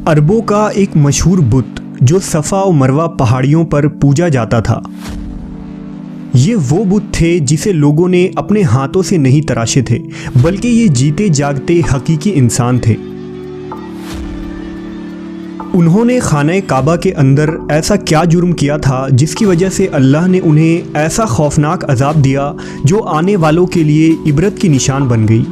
عربوں کا ایک مشہور بت جو صفا و مروہ پہاڑیوں پر پوجا جاتا تھا۔ یہ وہ بت تھے جسے لوگوں نے اپنے ہاتھوں سے نہیں تراشے تھے، بلکہ یہ جیتے جاگتے حقیقی انسان تھے۔ انہوں نے خانہ کعبہ کے اندر ایسا کیا جرم کیا تھا جس کی وجہ سے اللہ نے انہیں ایسا خوفناک عذاب دیا جو آنے والوں کے لیے عبرت کی نشان بن گئی۔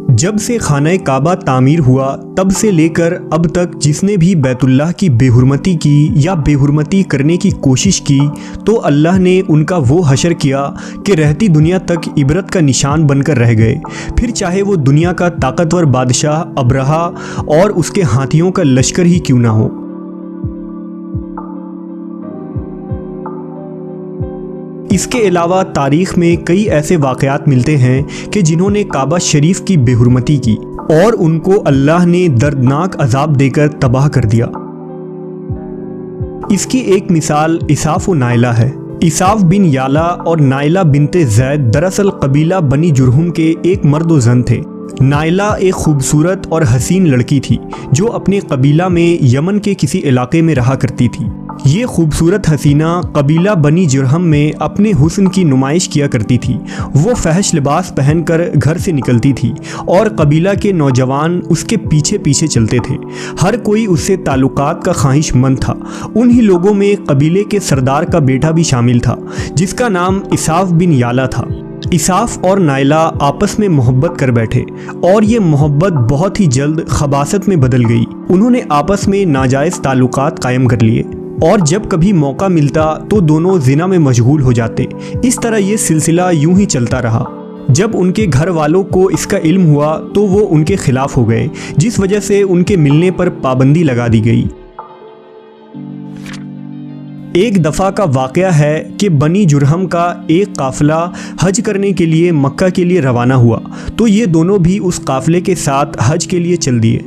جب سے خانہ کعبہ تعمیر ہوا تب سے لے کر اب تک جس نے بھی بیت اللہ کی بے حرمتی کی یا بے حرمتی کرنے کی کوشش کی تو اللہ نے ان کا وہ حشر کیا کہ رہتی دنیا تک عبرت کا نشان بن کر رہ گئے، پھر چاہے وہ دنیا کا طاقتور بادشاہ ابرہہ اور اس کے ہاتھیوں کا لشکر ہی کیوں نہ ہو۔ اس کے علاوہ تاریخ میں کئی ایسے واقعات ملتے ہیں کہ جنہوں نے کعبہ شریف کی بے حرمتی کی اور ان کو اللہ نے دردناک عذاب دے کر تباہ کر دیا۔ اس کی ایک مثال اساف و نائلہ ہے۔ اساف بن یالا اور نائلہ بنت زید دراصل قبیلہ بنی جرہم کے ایک مرد و زن تھے۔ نائلہ ایک خوبصورت اور حسین لڑکی تھی جو اپنے قبیلہ میں یمن کے کسی علاقے میں رہا کرتی تھی۔ یہ خوبصورت حسینہ قبیلہ بنی جرہم میں اپنے حسن کی نمائش کیا کرتی تھی۔ وہ فحش لباس پہن کر گھر سے نکلتی تھی اور قبیلہ کے نوجوان اس کے پیچھے پیچھے چلتے تھے۔ ہر کوئی اس سے تعلقات کا خواہش مند تھا۔ انہی لوگوں میں قبیلے کے سردار کا بیٹا بھی شامل تھا جس کا نام اساف بن یالا تھا۔ اساف اور نائلہ آپس میں محبت کر بیٹھے اور یہ محبت بہت ہی جلد خباثت میں بدل گئی۔ انہوں نے آپس میں ناجائز تعلقات قائم کر لیے اور جب کبھی موقع ملتا تو دونوں زنا میں مشغول ہو جاتے۔ اس طرح یہ سلسلہ یوں ہی چلتا رہا۔ جب ان کے گھر والوں کو اس کا علم ہوا تو وہ ان کے خلاف ہو گئے، جس وجہ سے ان کے ملنے پر پابندی لگا دی گئی۔ ایک دفعہ کا واقعہ ہے کہ بنی جرہم کا ایک قافلہ حج کرنے کے لیے مکہ کے لیے روانہ ہوا تو یہ دونوں بھی اس قافلے کے ساتھ حج کے لیے چل دیے۔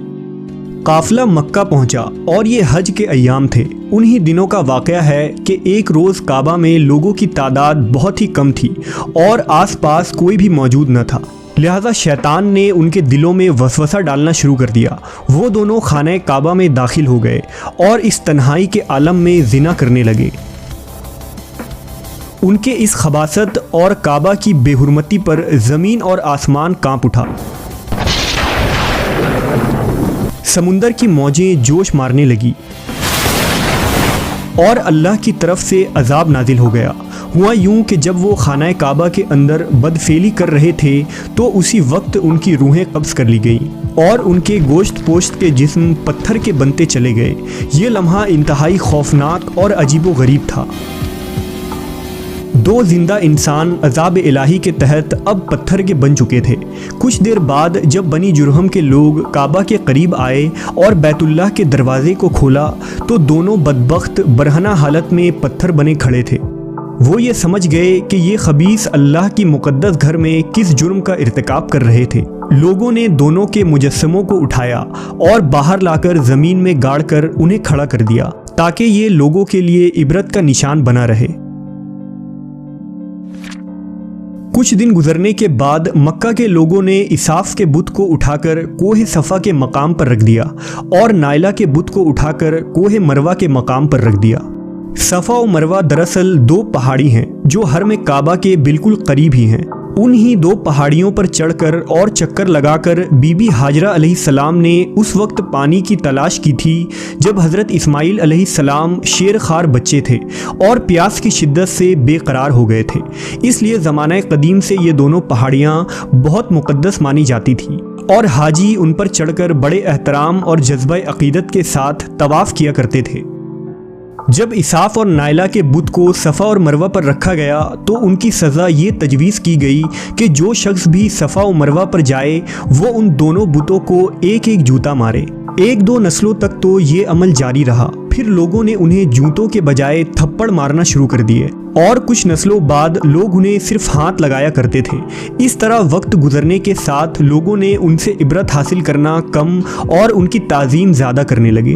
قافلہ مکہ پہنچا اور یہ حج کے ایام تھے۔ انہی دنوں کا واقعہ ہے کہ ایک روز کعبہ میں لوگوں کی تعداد بہت ہی کم تھی اور آس پاس کوئی بھی موجود نہ تھا، لہذا شیطان نے ان کے دلوں میں وسوسہ ڈالنا شروع کر دیا۔ وہ دونوں خانہ کعبہ میں داخل ہو گئے اور اس تنہائی کے عالم میں زنا کرنے لگے۔ ان کے اس خباثت اور کعبہ کی بے حرمتی پر زمین اور آسمان کانپ اٹھا۔ سمندر کی موجیں جوش مارنے لگی اور اللہ کی طرف سے عذاب نازل ہو گیا۔ ہوا یوں کہ جب وہ خانہ کعبہ کے اندر بدفعلی کر رہے تھے تو اسی وقت ان کی روحیں قبض کر لی گئیں اور ان کے گوشت پوشت کے جسم پتھر کے بنتے چلے گئے۔ یہ لمحہ انتہائی خوفناک اور عجیب و غریب تھا۔ دو زندہ انسان عذاب الہی کے تحت اب پتھر کے بن چکے تھے۔ کچھ دیر بعد جب بنی جرہم کے لوگ کعبہ کے قریب آئے اور بیت اللہ کے دروازے کو کھولا تو دونوں بدبخت برہنہ حالت میں پتھر بنے کھڑے تھے۔ وہ یہ سمجھ گئے کہ یہ خبیث اللہ کی مقدس گھر میں کس جرم کا ارتکاب کر رہے تھے۔ لوگوں نے دونوں کے مجسموں کو اٹھایا اور باہر لا کر زمین میں گاڑ کر انہیں کھڑا کر دیا تاکہ یہ لوگوں کے لیے عبرت کا نشان بنا رہے۔ کچھ دن گزرنے کے بعد مکہ کے لوگوں نے اساف کے بت کو اٹھا کر کوہ صفا کے مقام پر رکھ دیا اور نائلہ کے بت کو اٹھا کر کوہ مروہ کے مقام پر رکھ دیا۔ صفا و مروہ دراصل دو پہاڑی ہیں جو حرم کعبہ کے بالکل قریب ہی ہیں۔ انہی دو پہاڑیوں پر چڑھ کر اور چکر لگا کر بی بی ہاجرہ علیہ السلام نے اس وقت پانی کی تلاش کی تھی جب حضرت اسماعیل علیہ السلام شیر خوار بچے تھے اور پیاس کی شدت سے بے قرار ہو گئے تھے۔ اس لیے زمانہ قدیم سے یہ دونوں پہاڑیاں بہت مقدس مانی جاتی تھیں اور حاجی ان پر چڑھ کر بڑے احترام اور جذبہ عقیدت کے ساتھ طواف کیا کرتے تھے۔ جب اساف اور نائلہ کے بت کو صفا اور مروہ پر رکھا گیا تو ان کی سزا یہ تجویز کی گئی کہ جو شخص بھی صفا و مروہ پر جائے وہ ان دونوں بتوں کو ایک ایک جوتا مارے۔ ایک دو نسلوں تک تو یہ عمل جاری رہا، پھر لوگوں نے انہیں جوتوں کے بجائے تھپڑ مارنا شروع کر دیے اور کچھ نسلوں بعد لوگ انہیں صرف ہاتھ لگایا کرتے تھے۔ اس طرح وقت گزرنے کے ساتھ لوگوں نے ان سے عبرت حاصل کرنا کم اور ان کی تعظیم زیادہ کرنے لگے۔